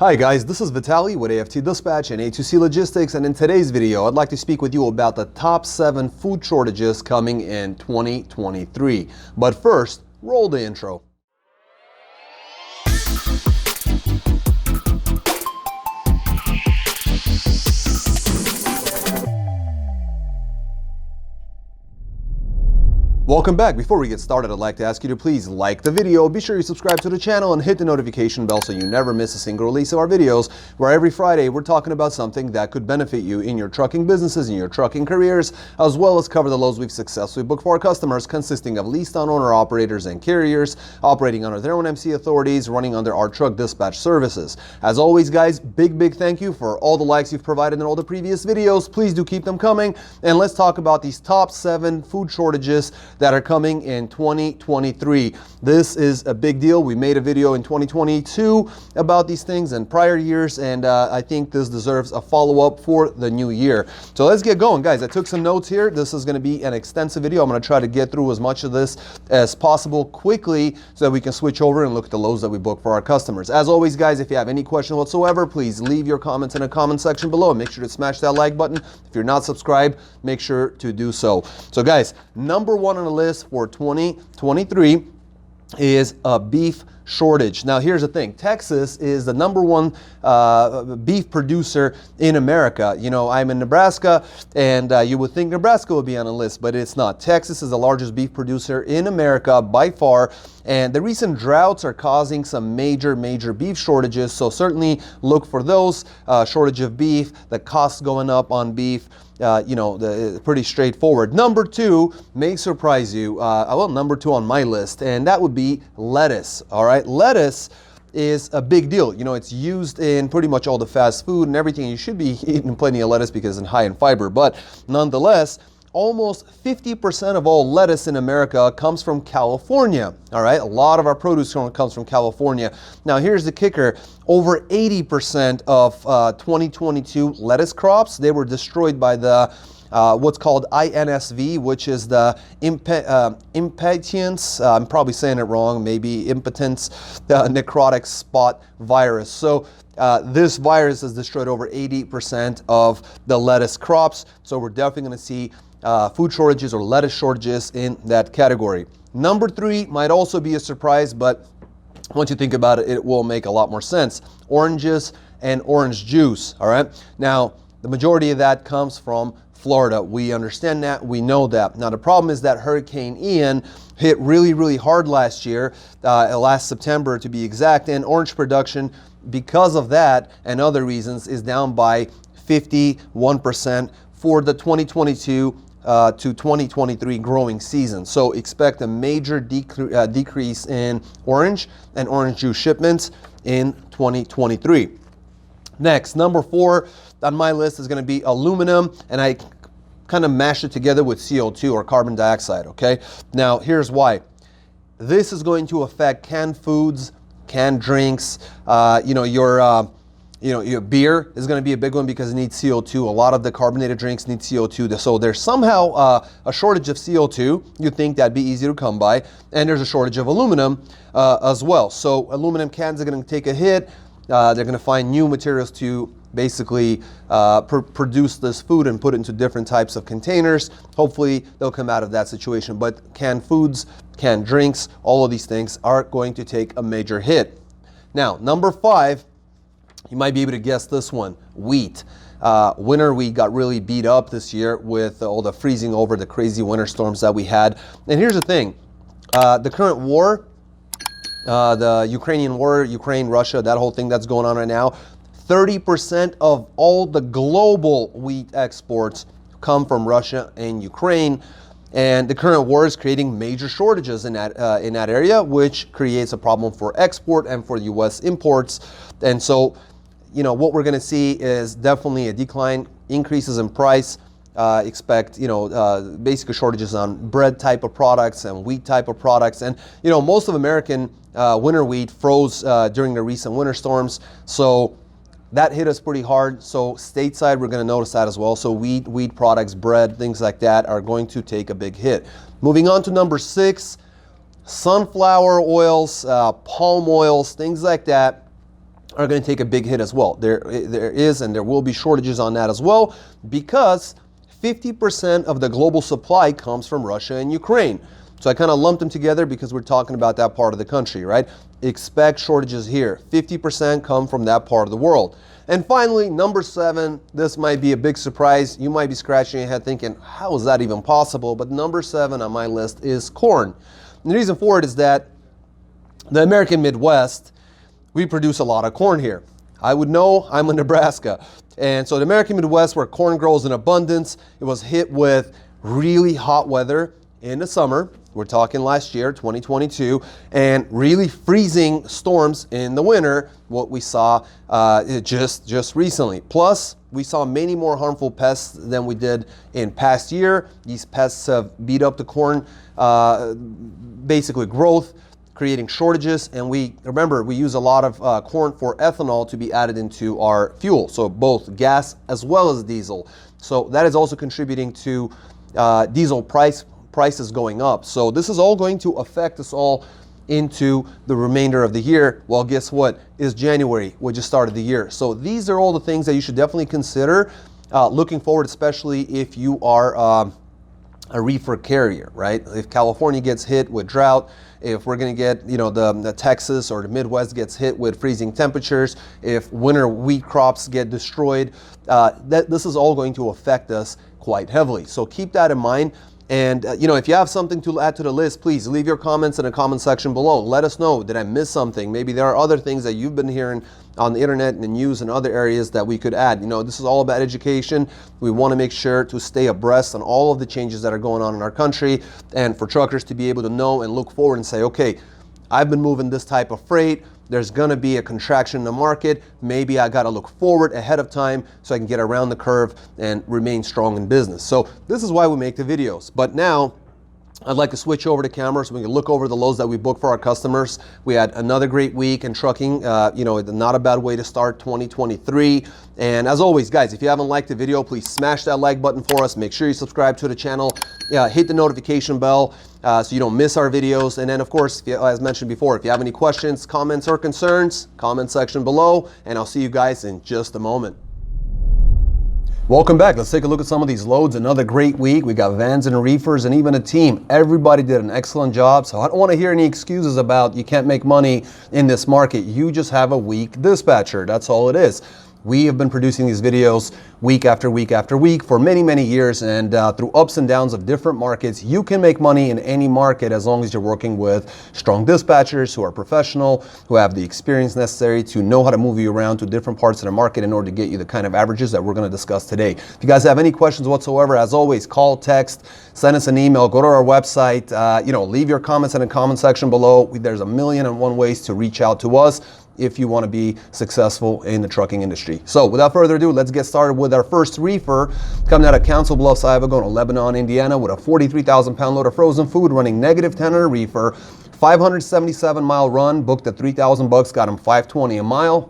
Hi guys, this is Vitaly with AFT Dispatch and A2C Logistics, and in today's video I'd like to speak with you about the top 7 food shortages coming in 2023. But first, roll the intro. Welcome back. Before we get started, I'd like to ask you to please like the video, be sure you subscribe to the channel and hit the notification bell so you never miss a single release of our videos, where every Friday we're talking about something that could benefit you in your trucking businesses, in your trucking careers, as well as cover the loads we've successfully booked for our customers, consisting of leased on owner operators and carriers, operating under their own MC authorities, running under our truck dispatch services. As always guys, big thank you for all the likes you've provided in all the previous videos. Please do keep them coming, and let's talk about these top 7 food shortages that are coming in 2023. This is a big deal. We made a video in 2022 about these things and prior years, and I think this deserves a follow-up for the new year. So let's get going, guys. I took some notes here. This is going to be an extensive video. I'm going to try to get through as much of this as possible quickly so that we can switch over and look at the loads that we book for our customers. As always, guys, if you have any questions whatsoever, please leave your comments in the comment section below and make sure to smash that like button. If you're not subscribed, make sure to do so. So guys, number 1 on the list for 2023 is a beef shortage. Now here's the thing, Texas is the number 1 beef producer in America. You know, I'm in Nebraska, and you would think Nebraska would be on a list, but it's not. Texas is the largest beef producer in America by far, and the recent droughts are causing some major beef shortages, so certainly look for those. Shortage of beef, the costs going up on beef. Pretty straightforward. Number 2 may surprise you. Well, number 2 on my list, and that would be lettuce. All right, lettuce is a big deal. You know, it's used in pretty much all the fast food and everything. You should be eating plenty of lettuce because it's high in fiber, but nonetheless, almost 50% of all lettuce in America comes from California. All right, a lot of our produce comes from California. Now here's the kicker. Over 80% of 2022 lettuce crops, they were destroyed by the what's called INSV, which is the Impatiens, I'm probably saying it wrong, maybe Impatiens Necrotic Spot Virus. So this virus has destroyed over 80% of the lettuce crops. So we're definitely going to see food shortages or lettuce shortages in that category. Number 3 might also be a surprise, but once you think about it, it will make a lot more sense. Oranges and orange juice. All right. Now, the majority of that comes from Florida. We understand that. We know that. Now, the problem is that Hurricane Ian hit really hard last year, last September to be exact, and orange production, because of that and other reasons, is down by 51% for the 2022 to 2023 growing season. So expect a major decrease in orange and orange juice shipments in 2023. Next, number 4 on my list is going to be aluminum, and I kind of mashed it together with CO2 or carbon dioxide. Okay, now here's why. This is going to affect canned foods, canned drinks. Your beer is going to be a big one because it needs CO2. A lot of the carbonated drinks need CO2. So there's somehow a shortage of CO2. You'd think that'd be easy to come by. And there's a shortage of aluminum as well. So aluminum cans are going to take a hit. They're going to find new materials to basically produce this food and put it into different types of containers. Hopefully they'll come out of that situation. But canned foods, canned drinks, all of these things are going to take a major hit. Now, number 5, you might be able to guess this one, wheat. Winter wheat got really beat up this year with all the freezing over, the crazy winter storms that we had. And here's the thing, the current war, the Ukrainian war, Ukraine, Russia, that whole thing that's going on right now, 30% of all the global wheat exports come from Russia and Ukraine. And the current war is creating major shortages in that area, which creates a problem for export and for U.S. imports. And so, you know, what we're going to see is definitely a decline, increases in price. Expect, basically shortages on bread type of products and wheat type of products. And, most of American winter wheat froze during the recent winter storms. So that hit us pretty hard. So stateside, we're going to notice that as well. So wheat products, bread, things like that are going to take a big hit. Moving on to number 6, sunflower oils, palm oils, things like that are going to take a big hit as well. There is and there will be shortages on that as well, because 50% of the global supply comes from Russia and Ukraine. So I kind of lumped them together because we're talking about that part of the country, right? Expect shortages here. 50% come from that part of the world. And finally, number 7, this might be a big surprise. You might be scratching your head thinking, how is that even possible? But number 7 on my list is corn. And the reason for it is that the American Midwest, we produce a lot of corn here. I would know, I'm in Nebraska. And so the American Midwest, where corn grows in abundance, it was hit with really hot weather in the summer. We're talking last year, 2022, and really freezing storms in the winter, what we saw just recently. Plus, we saw many more harmful pests than we did in past year. These pests have beat up the corn, basically growth, creating shortages. And we use a lot of corn for ethanol to be added into our fuel. So both gas as well as diesel. So that is also contributing to diesel prices going up. So this is all going to affect us all into the remainder of the year. Well, guess what? It's January. We just started the year. So these are all the things that you should definitely consider looking forward, especially if you are a reefer carrier, right? If California gets hit with drought, if we're going to get, the Texas or the Midwest gets hit with freezing temperatures, if winter wheat crops get destroyed, this is all going to affect us quite heavily. So keep that in mind. And, if you have something to add to the list, please leave your comments in the comment section below. Let us know, did I miss something? Maybe there are other things that you've been hearing on the internet and the news and other areas that we could add. This is all about education. We want to make sure to stay abreast on all of the changes that are going on in our country, and for truckers to be able to know and look forward and say, okay, I've been moving this type of freight. There's going to be a contraction in the market. Maybe I got to look forward ahead of time so I can get around the curve and remain strong in business. So this is why we make the videos. But now I'd like to switch over to camera so we can look over the loads that we booked for our customers. We had another great week in trucking, not a bad way to start 2023. And as always, guys, if you haven't liked the video, please smash that like button for us. Make sure you subscribe to the channel. Hit the notification bell so you don't miss our videos. And then, of course, as mentioned before, if you have any questions, comments, or concerns, comment section below. And I'll see you guys in just a moment. Welcome back. Let's take a look at some of these loads. Another great week. We got vans and reefers and even a team. Everybody did an excellent job. So I don't want to hear any excuses about you can't make money in this market. You just have a weak dispatcher. That's all it is. We have been producing these videos week after week after week for many, many years, and through ups and downs of different markets, you can make money in any market as long as you're working with strong dispatchers who are professional, who have the experience necessary to know how to move you around to different parts of the market in order to get you the kind of averages that we're going to discuss today. If you guys have any questions whatsoever, as always, call, text, send us an email, go to our website, leave your comments in the comment section below. There's 1,000,001 ways to reach out to us if you want to be successful in the trucking industry. So without further ado, let's get started with our first reefer coming out of Council Bluffs, Iowa, going to Lebanon, Indiana with a 43,000-pound load of frozen food running -10 on a reefer, 577-mile run, booked at $3,000, got him $520 a mile.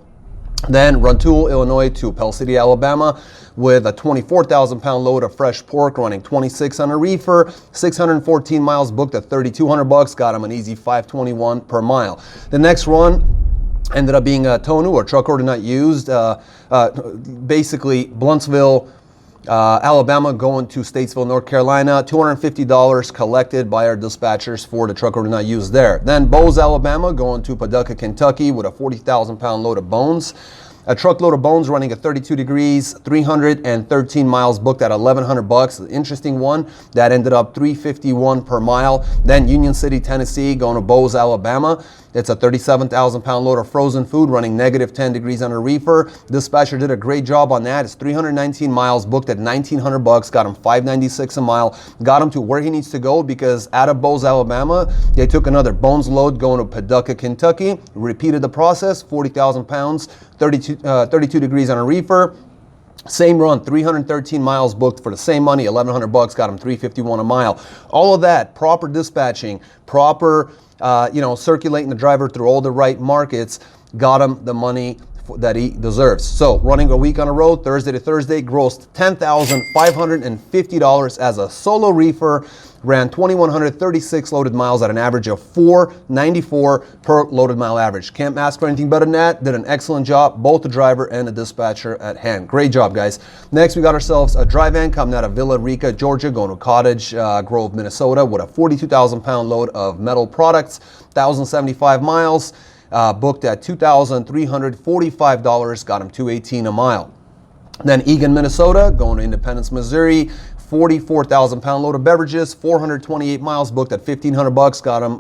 Then run Tool, Illinois to Pell City, Alabama with a 24,000-pound load of fresh pork running 26 on a reefer, 614 miles, booked at $3,200, got him an easy $521 per mile. The next run ended up being a TONU, or truck order not used, basically Bluntsville, Alabama going to Statesville, North Carolina, $250 collected by our dispatchers for the truck order not used there. Then Bowes, Alabama going to Paducah, Kentucky with a 40,000-pound load of bones. A truckload of bones running at 32 degrees, 313 miles, booked at $1,100. An interesting one that ended up $351 per mile. Then Union City, Tennessee, going to Bowes, Alabama. It's a 37,000-pound load of frozen food running -10 degrees on a reefer. Dispatcher did a great job on that. It's 319 miles, booked at $1,900, got him $596 a mile. Got him to where he needs to go, because out of Bowes, Alabama, they took another bones load going to Paducah, Kentucky. Repeated the process, 40,000 pounds, 32 degrees on a reefer. Same run, 313 miles, booked for the same money, $1,100, got him $351 a mile. All of that, proper dispatching, proper circulating the driver through all the right markets, got him the money that he deserves. So running a week on the road, Thursday to Thursday, grossed $10,550 as a solo reefer, ran 2,136 loaded miles at an average of 494 per loaded mile average. Can't ask for anything better than that. Did an excellent job, both the driver and the dispatcher at hand. Great job, guys. Next, we got ourselves a dry van coming out of Villa Rica, Georgia, going to Cottage Grove, Minnesota, with a 42,000-pound load of metal products, 1,075 miles, booked at $2,345, got him $218 a mile. Then Eagan, Minnesota, going to Independence, Missouri, 44,000-pound load of beverages, 428 miles, booked at $1,500, got him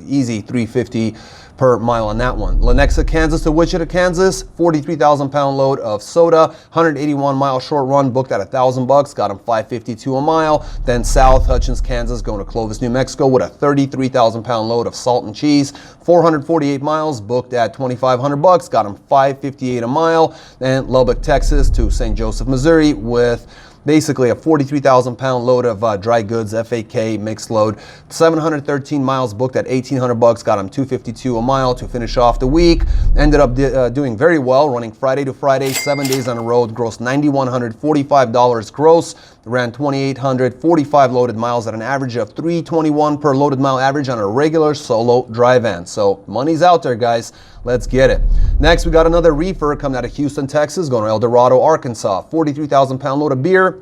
easy $350 per mile on that one. Lenexa, Kansas to Wichita, Kansas, 43,000-pound load of soda, 181-mile short run, booked at $1,000, got him $552 a mile. Then South Hutchins, Kansas, going to Clovis, New Mexico, with a 33,000-pound load of salt and cheese, 448 miles, booked at $2,500, got him $558 a mile. And Lubbock, Texas to St. Joseph, Missouri, with basically a 43,000-pound load of dry goods, FAK mixed load, 713 miles, booked at $1,800, got him $252 a mile to finish off the week. Ended up doing very well, running Friday to Friday, 7 days on the road, grossed $9,145 gross, ran 2,845 loaded miles at an average of 321 per loaded mile average on a regular solo dry van. So money's out there, guys. Let's get it. Next, we got another reefer coming out of Houston, Texas, going to El Dorado, Arkansas. 43,000-pound load of beer.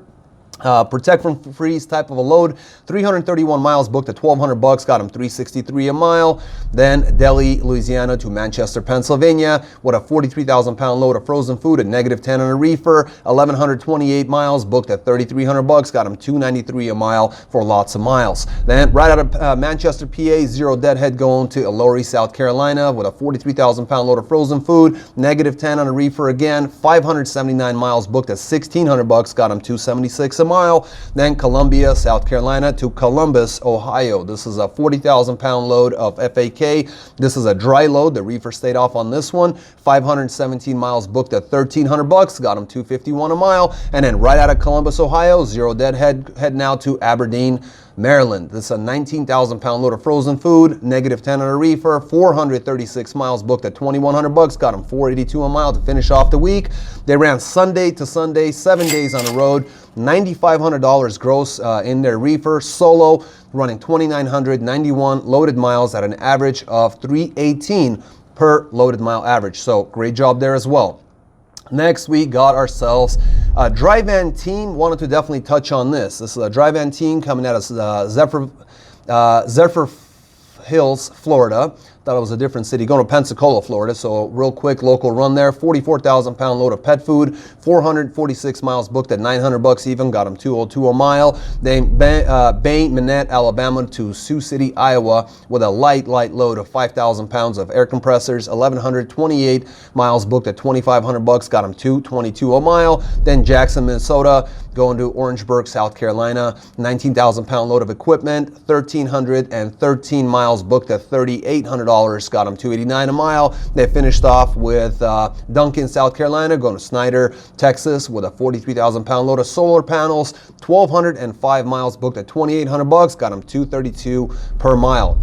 Protect from freeze type of a load, 331 miles, booked at $1,200, got him $363 a mile. Then Delhi, Louisiana to Manchester, Pennsylvania, with a 43,000-pound load of frozen food at -10 on a reefer, 1,128 miles, booked at $3,300, got him $293 a mile for lots of miles. Then right out of Manchester, PA, zero deadhead going to Ellery, South Carolina, with a 43,000-pound load of frozen food, -10 on a reefer again, 579 miles, booked at $1,600, got him $276 a mile. Then Columbia, South Carolina to Columbus, Ohio. This is a 40,000-pound load of FAK. This is a dry load. The reefer stayed off on this one. 517 miles, booked at $1,300, got him $251 a mile. And then right out of Columbus, Ohio, zero deadhead, heading out to Aberdeen, Maryland. This is a 19,000-pound load of frozen food, -10 on a reefer, 436 miles, booked at $2,100, got him $482 a mile to finish off the week. They ran Sunday to Sunday, 7 days on the road, $9,500 gross in their reefer, solo, running 2,991 loaded miles at an average of 318 per loaded mile average. So great job there as well. Next, we got ourselves a dry van team. Wanted to definitely touch on this. This is a dry van team coming out of Zephyr Hills, Florida. Thought it was a different city. Going to Pensacola, Florida. So real quick local run there. 44,000-pound load of pet food. 446 miles, booked at $900 even. Got him $202 a mile. Then Bay Minette, Alabama to Sioux City, Iowa, with a light load of 5,000 pounds of air compressors. 1,128 miles, booked at $2,500. Got him $222 a mile. Then Jackson, Minnesota, going to Orangeburg, South Carolina. 19,000-pound load of equipment. 1,313 miles, booked at $3,800. Got them $289 a mile. They finished off with Duncan, South Carolina, going to Snyder, Texas, with a 43,000-pound load of solar panels. 1,205 miles, booked at $2,800. Got them $232 per mile.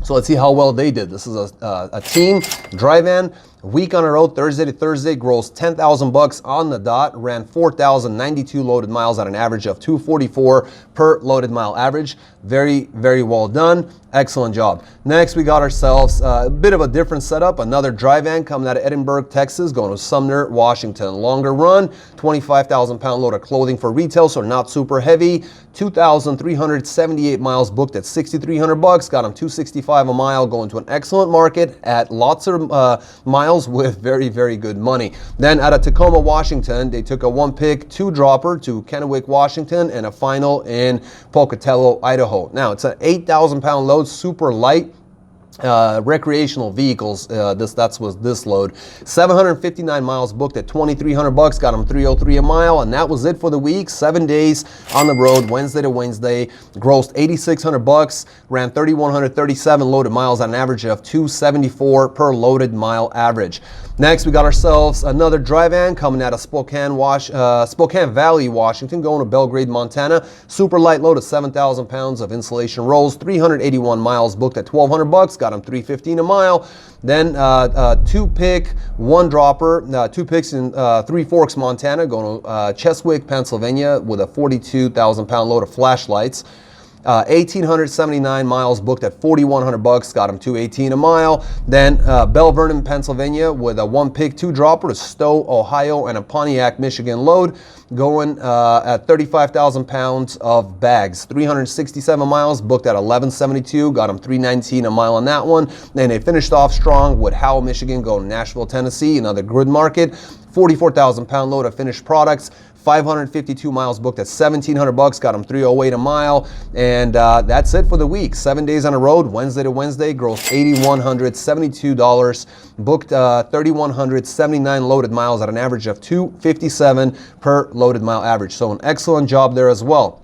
So let's see how well they did. This is a team dry van. Week on the road, Thursday to Thursday, grossed $10,000 on the dot, ran 4,092 loaded miles at an average of 244 per loaded mile average. Very, very well done. Excellent job. Next, we got ourselves a bit of a different setup. Another dry van coming out of Edinburgh, Texas, going to Sumner, Washington. Longer run, 25,000-pound load of clothing for retail, so not super heavy. 2,378 miles, booked at $6,300. Got them $265 a mile, going to an excellent market at lots of miles with very, very good money. Then out of Tacoma, Washington, they took a one-pick, two-dropper to Kennewick, Washington, and a final in Pocatello, Idaho. Now, it's an 8,000-pound load, super light. Recreational vehicles, that was this load. 759 miles, booked at $2,300, got them $303 a mile, and that was it for the week. 7 days on the road, Wednesday to Wednesday, grossed $8,600, ran 3,137 loaded miles at an average of 274 per loaded mile average. Next, we got ourselves another dry van coming out of Spokane Valley, Washington, going to Belgrade, Montana. Super light load of 7,000 pounds of insulation rolls, 381 miles booked at $1,200. Got them $315 a mile. Then 2-pick, 1-dropper, 2 picks in Three Forks, Montana, going to Cheswick, Pennsylvania, with a 42,000 pound load of flashlights. 1,879 miles booked at $4,100. Got him $218 a mile. Then Bell Vernon, Pennsylvania, with a 1-pick, 2-dropper to Stowe, Ohio, and a Pontiac, Michigan load, going at 35,000 pounds of bags. 367 miles booked at $1,172. Got him $319 a mile on that one. Then they finished off strong with Howell, Michigan, going to Nashville, Tennessee, another good market. 44,000 pound load of finished products. 552 miles booked at $1,700. Got them $308 a mile. And that's it for the week. 7 days on the road, Wednesday to Wednesday, gross $8,172. Booked 3,179 loaded miles at an average of $257 per loaded mile average. So an excellent job there as well.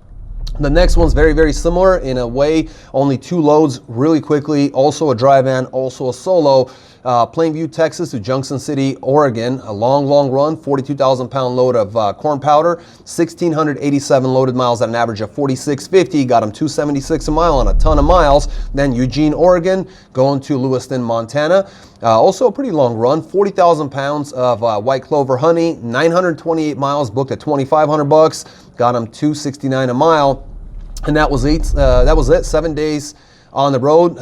The next one's very, very similar in a way, only 2 loads really quickly. Also a dry van, also a solo. Plainview, Texas to Junction City, Oregon, a long, long run, 42,000 pound load of corn powder, 1,687 loaded miles at an average of 46.50, got them 276 a mile on a ton of miles. Then Eugene, Oregon, going to Lewiston, Montana. Also a pretty long run, 40,000 pounds of white clover honey, 928 miles booked at $2,500, got them 269 a mile. And that was it. 7 days on the road,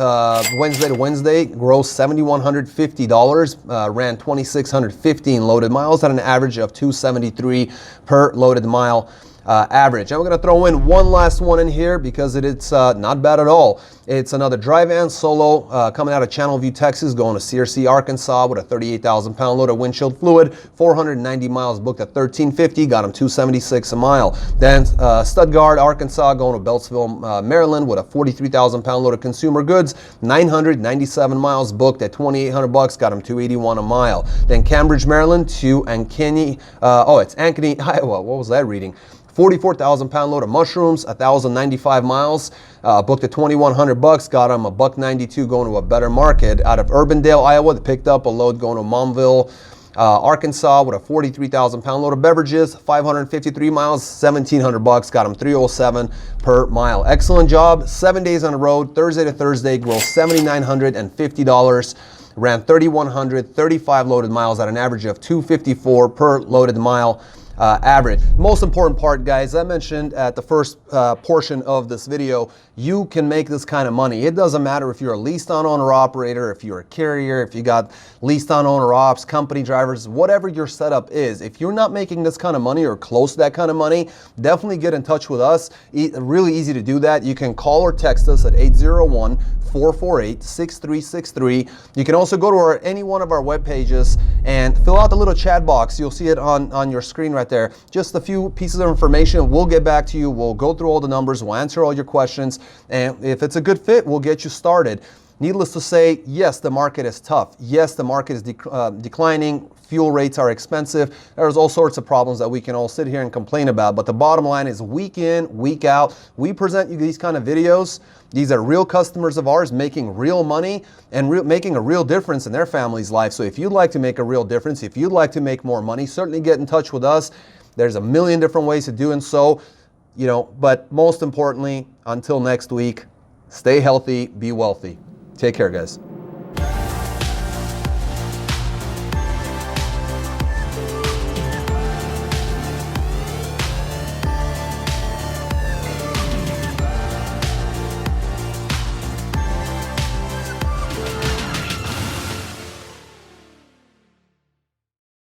Wednesday to Wednesday, gross $7,150, ran 2,615 loaded miles at an average of 273 per loaded mile average. And we're going to throw in one last one in here because it's not bad at all. It's another dry van solo coming out of Channelview, Texas, going to Searcy, Arkansas with a 38,000 pound load of windshield fluid, 490 miles booked at $1,350, got him $276 a mile. Then Stuttgart, Arkansas, going to Beltsville, Maryland with a 43,000 pound load of consumer goods, 997 miles booked at $2,800, got him $281 a mile. Then Cambridge, Maryland to Ankeny, Ankeny, Iowa. What was that reading? 44,000 pound load of mushrooms, 1,095 miles, booked at $2,100, got them $192 going to a better market. Out of Urbandale, Iowa, they picked up a load going to Monville, Arkansas with a 43,000 pound load of beverages, 553 miles, $1,700, got them $307 per mile. Excellent job. 7 days on the road, Thursday to Thursday, gross $7,950. Ran 3,135 loaded miles at an average of 254 per loaded mile average. Most important part, guys, I mentioned at the first portion of this video, you can make this kind of money. It doesn't matter if you're a leased on owner operator, if you're a carrier, if you got leased on owner ops, company drivers, whatever your setup is. If you're not making this kind of money or close to that kind of money, definitely get in touch with us. Really easy to do that. You can call or text us at 801-448-6363. You can also go to any one of our web pages and fill out the little chat box. You'll see it on your screen right there. Just a few pieces of information. We'll get back to you. We'll go through all the numbers. We'll answer all your questions. And if it's a good fit, we'll get you started. Needless to say, yes, the market is tough. Yes, the market is declining. Fuel rates are expensive. There's all sorts of problems that we can all sit here and complain about. But the bottom line is week in, week out, we present you these kind of videos. These are real customers of ours making real money and making a real difference in their family's life. So if you'd like to make a real difference, if you'd like to make more money, certainly get in touch with us. There's a million different ways of doing so, but most importantly, until next week, stay healthy, be wealthy. Take care, guys.